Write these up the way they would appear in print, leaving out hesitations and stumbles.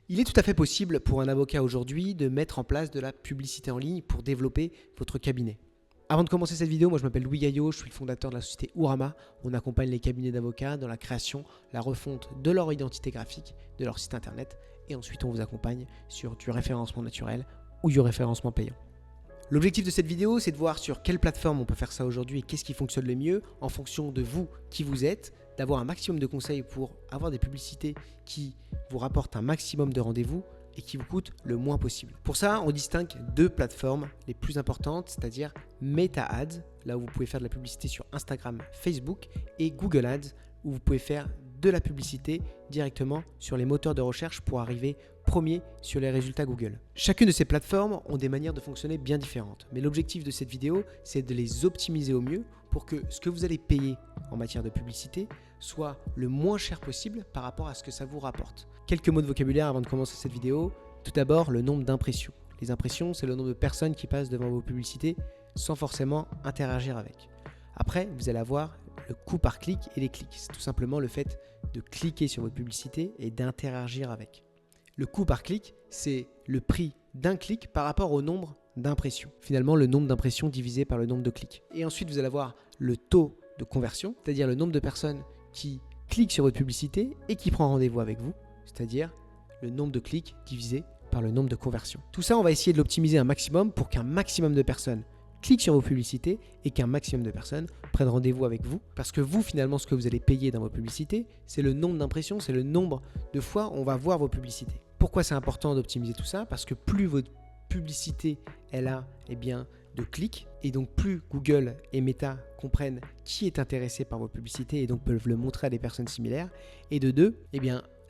Il est tout à fait possible pour un avocat aujourd'hui de mettre en place de la publicité en ligne pour développer votre cabinet. Avant de commencer cette vidéo, moi je m'appelle Louis Gaillot, je suis le fondateur de la société Ourama. On accompagne les cabinets d'avocats dans la création, la refonte de leur identité graphique, de leur site internet et ensuite on vous accompagne sur du référencement naturel ou du référencement payant. L'objectif de cette vidéo, c'est de voir sur quelle plateforme on peut faire ça aujourd'hui et qu'est-ce qui fonctionne le mieux en fonction de vous, qui vous êtes, d'avoir un maximum de conseils pour avoir des publicités qui vous rapportent un maximum de rendez-vous et qui vous coûtent le moins possible. Pour ça, on distingue deux plateformes les plus importantes, c'est-à-dire Meta Ads, là où vous pouvez faire de la publicité sur Instagram, Facebook, et Google Ads, où vous pouvez faire de la publicité directement sur les moteurs de recherche pour arriver premier sur les résultats Google. Chacune de ces plateformes ont des manières de fonctionner bien différentes, mais l'objectif de cette vidéo, c'est de les optimiser au mieux pour que ce que vous allez payer en matière de publicité soit le moins cher possible par rapport à ce que ça vous rapporte. Quelques mots de vocabulaire avant de commencer cette vidéo. Tout d'abord, le nombre d'impressions. Les impressions, c'est le nombre de personnes qui passent devant vos publicités sans forcément interagir avec. Après, vous allez avoir le coût par clic et les clics. C'est tout simplement le fait de cliquer sur votre publicité et d'interagir avec. Le coût par clic, c'est le prix d'un clic par rapport au nombre d'impressions. Finalement, le nombre d'impressions divisé par le nombre de clics. Et ensuite, vous allez avoir le taux de conversion, c'est-à-dire le nombre de personnes qui cliquent sur votre publicité et qui prend rendez-vous avec vous, c'est-à-dire le nombre de clics divisé par le nombre de conversions. Tout ça, on va essayer de l'optimiser un maximum pour qu'un maximum de personnes cliquent sur vos publicités et qu'un maximum de personnes prennent rendez-vous avec vous. Parce que vous, finalement, ce que vous allez payer dans vos publicités, c'est le nombre d'impressions, c'est le nombre de fois où on va voir vos publicités. Pourquoi c'est important d'optimiser tout ça? Parce que plus votre publicité elle a de clics et donc plus Google et Meta comprennent qui est intéressé par vos publicités et donc peuvent le montrer à des personnes similaires. Et de deux,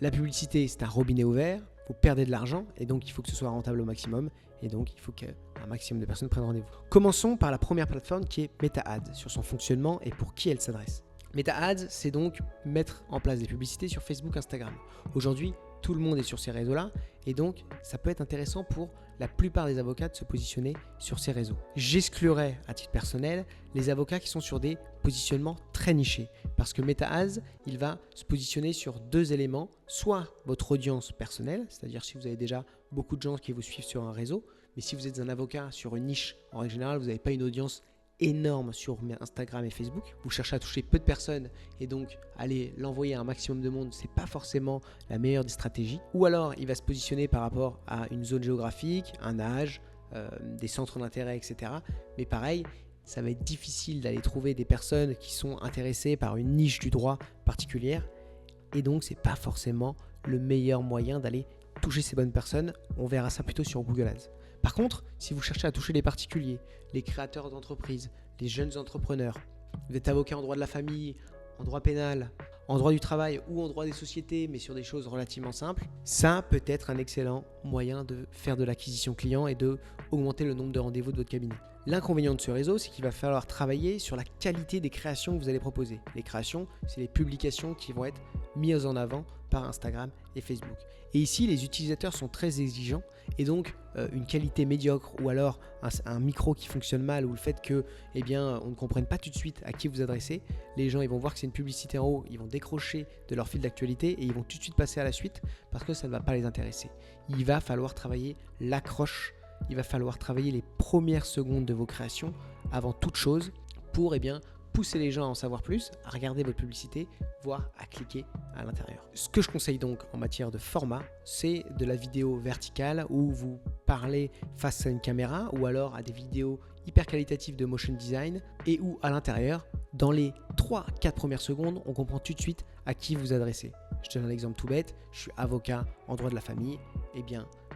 la publicité c'est un robinet ouvert, vous perdez de l'argent et donc il faut que ce soit rentable au maximum et donc il faut qu'un maximum de personnes prennent rendez-vous. Commençons par la première plateforme qui est Meta Ads, sur son fonctionnement et pour qui elle s'adresse. Meta Ads, c'est donc mettre en place des publicités sur Facebook, Instagram. Aujourd'hui, tout le monde est sur ces réseaux-là et donc ça peut être intéressant pour la plupart des avocats de se positionner sur ces réseaux. J'exclurais à titre personnel les avocats qui sont sur des positionnements très nichés parce que Meta Ads, il va se positionner sur deux éléments, soit votre audience personnelle, c'est-à-dire si vous avez déjà beaucoup de gens qui vous suivent sur un réseau, mais si vous êtes un avocat sur une niche, en règle générale, vous n'avez pas une audience énorme sur Instagram et Facebook, vous cherchez à toucher peu de personnes et donc aller l'envoyer à un maximum de monde, c'est pas forcément la meilleure des stratégies. Ou alors il va se positionner par rapport à une zone géographique, un âge, des centres d'intérêt, etc. Mais pareil, ça va être difficile d'aller trouver des personnes qui sont intéressées par une niche du droit particulière et donc c'est pas forcément le meilleur moyen d'aller toucher ces bonnes personnes. On verra ça plutôt sur Google Ads. Par contre, si vous cherchez à toucher les particuliers, les créateurs d'entreprises, les jeunes entrepreneurs, vous êtes avocat en droit de la famille, en droit pénal, en droit du travail ou en droit des sociétés, mais sur des choses relativement simples, ça peut être un excellent moyen de faire de l'acquisition client et de augmenter le nombre de rendez-vous de votre cabinet. L'inconvénient de ce réseau, c'est qu'il va falloir travailler sur la qualité des créations que vous allez proposer. Les créations, c'est les publications qui vont être mises en avant par Instagram et Facebook. Et ici, les utilisateurs sont très exigeants et donc une qualité médiocre ou alors un micro qui fonctionne mal ou le fait que on ne comprenne pas tout de suite à qui vous adressez, les gens ils vont voir que c'est une publicité en haut, ils vont décrocher de leur fil d'actualité et ils vont tout de suite passer à la suite parce que ça ne va pas les intéresser. Il va falloir travailler l'accroche, il va falloir travailler les premières secondes de vos créations avant toute chose pour pousser les gens à en savoir plus, à regarder votre publicité, voire à cliquer à l'intérieur. Ce que je conseille donc en matière de format, c'est de la vidéo verticale où vous parlez face à une caméra ou alors à des vidéos hyper qualitatives de motion design et où à l'intérieur, dans les 3-4 premières secondes, on comprend tout de suite à qui vous adressez. Je te donne un exemple tout bête, je suis avocat en droit de la famille,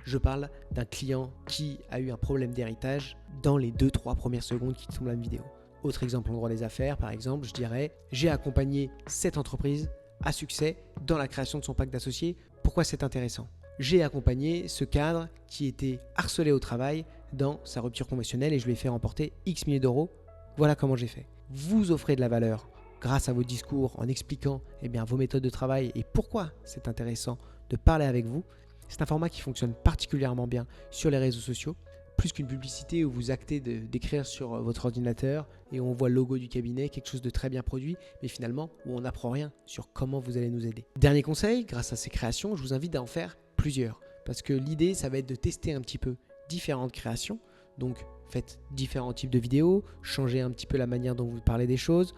je parle d'un client qui a eu un problème d'héritage dans les 2-3 premières secondes qui tombent la vidéo. Autre exemple en droit des affaires, par exemple, je dirais « J'ai accompagné cette entreprise à succès dans la création de son pacte d'associés. Pourquoi c'est intéressant ? J'ai accompagné ce cadre qui était harcelé au travail dans sa rupture conventionnelle et je lui ai fait remporter X milliers d'euros. Voilà comment j'ai fait. » Vous offrez de la valeur grâce à vos discours en expliquant vos méthodes de travail et pourquoi c'est intéressant de parler avec vous. C'est un format qui fonctionne particulièrement bien sur les réseaux sociaux. Plus qu'une publicité où vous actez d'écrire sur votre ordinateur et on voit le logo du cabinet, quelque chose de très bien produit, mais finalement où on n'apprend rien sur comment vous allez nous aider. Dernier conseil, grâce à ces créations, je vous invite à en faire plusieurs. parce que l'idée, ça va être de tester un petit peu différentes créations. Donc, faites différents types de vidéos, changez un petit peu la manière dont vous parlez des choses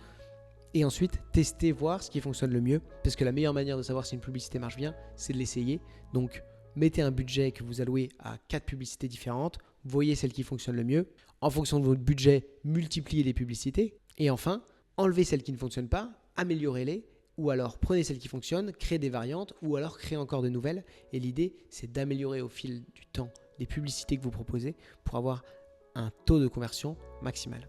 et ensuite testez, voir ce qui fonctionne le mieux, parce que la meilleure manière de savoir si une publicité marche bien, c'est de l'essayer. Donc, mettez un budget que vous allouez à 4 publicités différentes, voyez celle qui fonctionne le mieux. En fonction de votre budget, multipliez les publicités et enfin, enlevez celles qui ne fonctionnent pas, améliorez-les ou alors prenez celles qui fonctionnent, créez des variantes ou alors créez encore de nouvelles. Et l'idée, c'est d'améliorer au fil du temps les publicités que vous proposez pour avoir un taux de conversion maximal.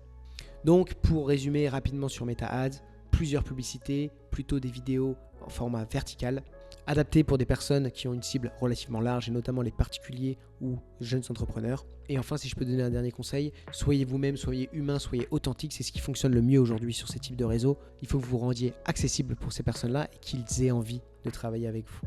Donc, pour résumer rapidement sur Meta Ads, plusieurs publicités, plutôt des vidéos en format vertical, adaptées pour des personnes qui ont une cible relativement large et notamment les particuliers ou jeunes entrepreneurs. Et enfin, si je peux donner un dernier conseil, soyez vous-même, soyez humain, soyez authentique, c'est ce qui fonctionne le mieux aujourd'hui sur ces types de réseaux. Il faut que vous vous rendiez accessible pour ces personnes-là et qu'ils aient envie de travailler avec vous.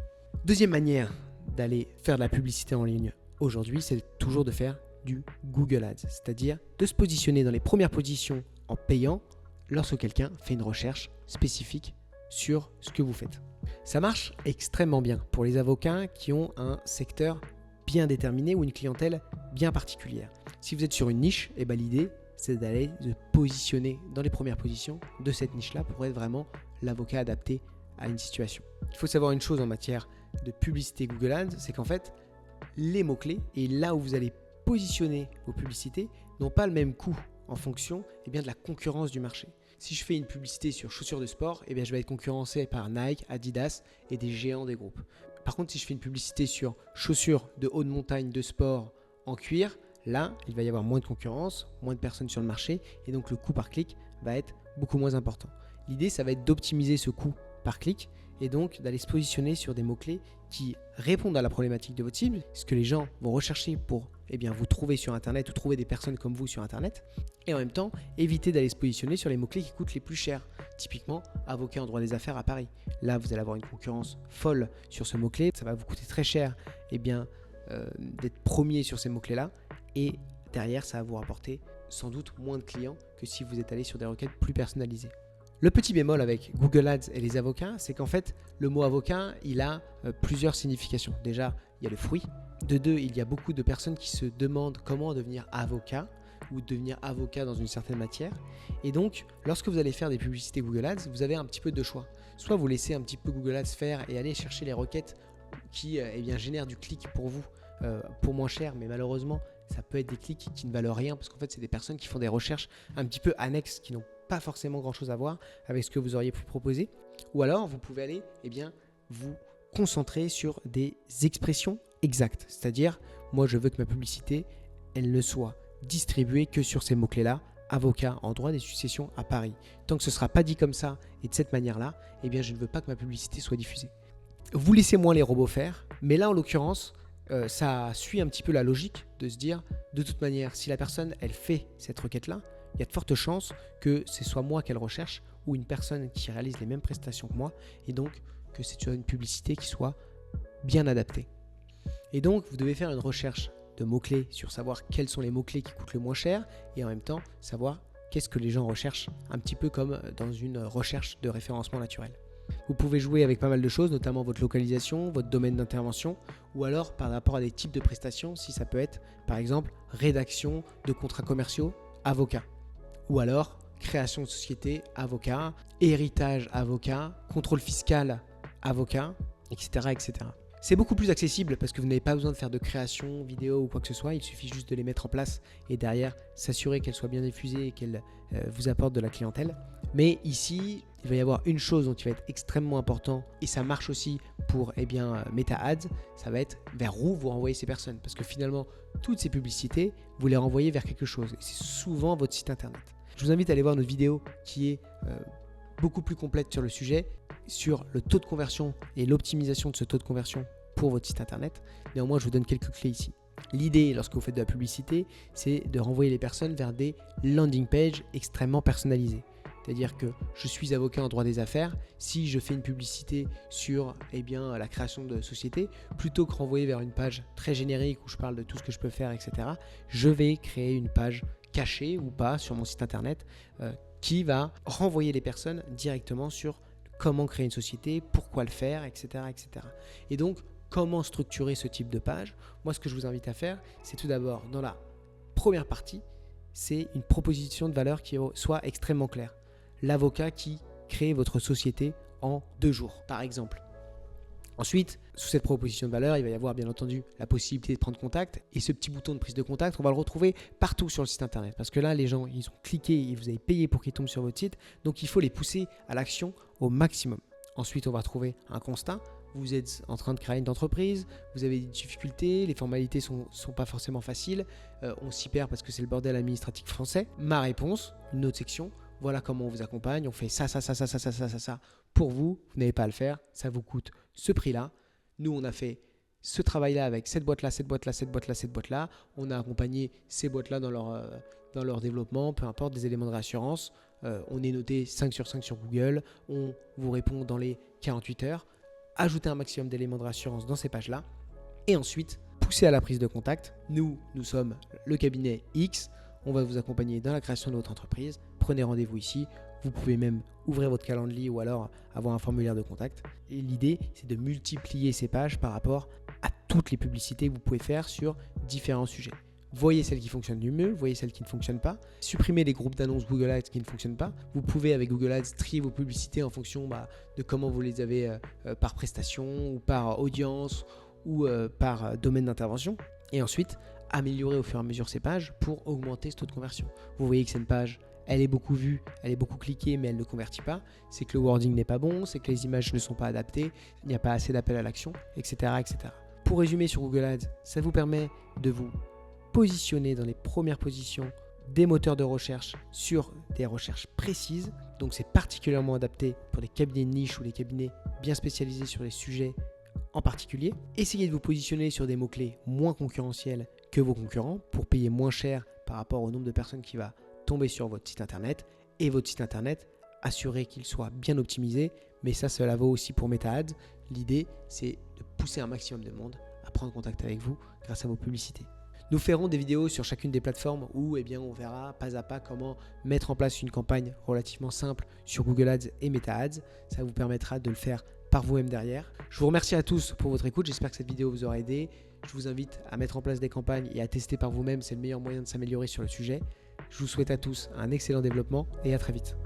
Deuxième manière d'aller faire de la publicité en ligne aujourd'hui, c'est toujours de faire du Google Ads, c'est-à-dire de se positionner dans les premières positions en payant lorsque quelqu'un fait une recherche spécifique sur ce que vous faites. Ça marche extrêmement bien pour les avocats qui ont un secteur bien déterminé ou une clientèle bien particulière. Si vous êtes sur une niche, l'idée c'est d'aller se positionner dans les premières positions de cette niche-là pour être vraiment l'avocat adapté à une situation. Il faut savoir une chose en matière de publicité Google Ads, c'est qu'en fait, les mots-clés et là où vous allez positionner vos publicités n'ont pas le même coût en fonction de la concurrence du marché. Si je fais une publicité sur chaussures de sport, je vais être concurrencé par Nike, Adidas et des géants des groupes. Par contre, si je fais une publicité sur chaussures de haute montagne de sport en cuir, là, il va y avoir moins de concurrence, moins de personnes sur le marché et donc le coût par clic va être beaucoup moins important. L'idée, ça va être d'optimiser ce coût par clic et donc d'aller se positionner sur des mots-clés qui répondent à la problématique de votre cible, ce que les gens vont rechercher pour vous trouver sur Internet ou trouver des personnes comme vous sur Internet. Et en même temps, éviter d'aller se positionner sur les mots-clés qui coûtent les plus cher. Typiquement, avocat en droit des affaires à Paris. Là, vous allez avoir une concurrence folle sur ce mot-clé. Ça va vous coûter très cher d'être premier sur ces mots-clés-là. Et derrière, ça va vous rapporter sans doute moins de clients que si vous êtes allé sur des requêtes plus personnalisées. Le petit bémol avec Google Ads et les avocats, c'est qu'en fait, le mot avocat, il a plusieurs significations. Déjà, il y a le fruit. De deux, il y a beaucoup de personnes qui se demandent comment devenir avocat ou devenir avocat dans une certaine matière. Et donc, lorsque vous allez faire des publicités Google Ads, vous avez un petit peu de choix. Soit vous laissez un petit peu Google Ads faire et aller chercher les requêtes qui génèrent du clic pour vous pour moins cher, mais malheureusement, ça peut être des clics qui ne valent rien parce qu'en fait, c'est des personnes qui font des recherches un petit peu annexes qui n'ont pas forcément grand-chose à voir avec ce que vous auriez pu proposer. Ou alors, vous pouvez aller vous concentrer sur des expressions exactes. C'est-à-dire, moi, je veux que ma publicité, elle ne soit distribuée que sur ces mots-clés-là, avocat en droit des successions à Paris. Tant que ce ne sera pas dit comme ça et de cette manière-là, je ne veux pas que ma publicité soit diffusée. Vous laissez moins les robots faire, mais là, en l'occurrence, ça suit un petit peu la logique de se dire, de toute manière, si la personne, elle fait cette requête-là, il y a de fortes chances que ce soit moi qu'elle recherche ou une personne qui réalise les mêmes prestations que moi et donc que c'est une publicité qui soit bien adaptée. Et donc, vous devez faire une recherche de mots-clés sur savoir quels sont les mots-clés qui coûtent le moins cher et en même temps savoir qu'est-ce que les gens recherchent, un petit peu comme dans une recherche de référencement naturel. Vous pouvez jouer avec pas mal de choses, notamment votre localisation, votre domaine d'intervention ou alors par rapport à des types de prestations, si ça peut être par exemple rédaction de contrats commerciaux, avocat. Ou alors, création de société, avocat, héritage, avocat, contrôle fiscal, avocat, etc., etc. C'est beaucoup plus accessible parce que vous n'avez pas besoin de faire de création, vidéo ou quoi que ce soit. Il suffit juste de les mettre en place et derrière, s'assurer qu'elles soient bien diffusées et qu'elles vous apportent de la clientèle. Mais ici, il va y avoir une chose dont il va être extrêmement important et ça marche aussi pour Meta Ads, ça va être vers où vous renvoyez ces personnes. Parce que finalement, toutes ces publicités, vous les renvoyez vers quelque chose. Et c'est souvent votre site internet. Je vous invite à aller voir notre vidéo qui est beaucoup plus complète sur le sujet, sur le taux de conversion et l'optimisation de ce taux de conversion pour votre site internet. Néanmoins, je vous donne quelques clés ici. L'idée, lorsque vous faites de la publicité, c'est de renvoyer les personnes vers des landing pages extrêmement personnalisées. C'est-à-dire que je suis avocat en droit des affaires. Si je fais une publicité sur la création de société, plutôt que renvoyer vers une page très générique où je parle de tout ce que je peux faire, etc., je vais créer une page cachée ou pas sur mon site internet qui va renvoyer les personnes directement sur comment créer une société, pourquoi le faire, etc., etc. Et donc, comment structurer ce type de page, moi ce que je vous invite à faire, c'est tout d'abord dans la première partie, c'est une proposition de valeur qui soit extrêmement claire. L'avocat qui crée votre société en 2 jours, par exemple. Ensuite, sous cette proposition de valeur, il va y avoir bien entendu la possibilité de prendre contact. Et ce petit bouton de prise de contact, on va le retrouver partout sur le site internet. Parce que là, les gens, ils ont cliqué et vous avez payé pour qu'ils tombent sur votre site. Donc, il faut les pousser à l'action au maximum. Ensuite, on va retrouver un constat. Vous êtes en train de créer une entreprise, vous avez des difficultés, les formalités sont pas forcément faciles. On s'y perd parce que c'est le bordel administratif français. Ma réponse, une autre section. Voilà comment on vous accompagne. On fait ça pour vous. Vous n'avez pas à le faire. Ça vous coûte ce prix-là. Nous, on a fait ce travail-là avec cette boîte-là, cette boîte-là, cette boîte-là, cette boîte-là. On a accompagné ces boîtes-là dans leur développement, peu importe, des éléments de réassurance. On est noté 5 sur 5 sur Google. On vous répond dans les 48 heures. Ajoutez un maximum d'éléments de réassurance dans ces pages-là. Et ensuite, poussez à la prise de contact. Nous sommes le cabinet X. On va vous accompagner dans la création de votre entreprise. Prenez rendez-vous ici. Vous pouvez même ouvrir votre calendrier ou alors avoir un formulaire de contact. Et l'idée, c'est de multiplier ces pages par rapport à toutes les publicités que vous pouvez faire sur différents sujets. Voyez celles qui fonctionnent du mieux, voyez celles qui ne fonctionnent pas. Supprimez les groupes d'annonces Google Ads qui ne fonctionnent pas. Vous pouvez avec Google Ads trier vos publicités en fonction de comment vous les avez par prestation ou par audience ou par domaine d'intervention. Et ensuite, améliorer au fur et à mesure ces pages pour augmenter ce taux de conversion. Vous voyez que c'est une page, elle est beaucoup vue, elle est beaucoup cliquée, mais elle ne convertit pas. C'est que le wording n'est pas bon, c'est que les images ne sont pas adaptées, il n'y a pas assez d'appel à l'action, etc., etc. Pour résumer sur Google Ads, ça vous permet de vous positionner dans les premières positions des moteurs de recherche sur des recherches précises. Donc c'est particulièrement adapté pour les cabinets de niche ou les cabinets bien spécialisés sur les sujets en particulier. Essayez de vous positionner sur des mots-clés moins concurrentiels que vos concurrents pour payer moins cher par rapport au nombre de personnes qui va tomber sur votre site internet. Et votre site internet, assurez qu'il soit bien optimisé, mais ça, cela vaut aussi pour Meta Ads. L'idée, c'est de pousser un maximum de monde à prendre contact avec vous grâce à vos publicités. Nous ferons des vidéos sur chacune des plateformes où on verra pas à pas comment mettre en place une campagne relativement simple sur Google Ads et Meta Ads. Ça vous permettra de le faire par vous-même derrière. Je vous remercie à tous pour votre écoute. J'espère que cette vidéo vous aura aidé. Je vous invite à mettre en place des campagnes et à tester par vous-même. C'est le meilleur moyen de s'améliorer sur le sujet. Je vous souhaite à tous un excellent développement et à très vite.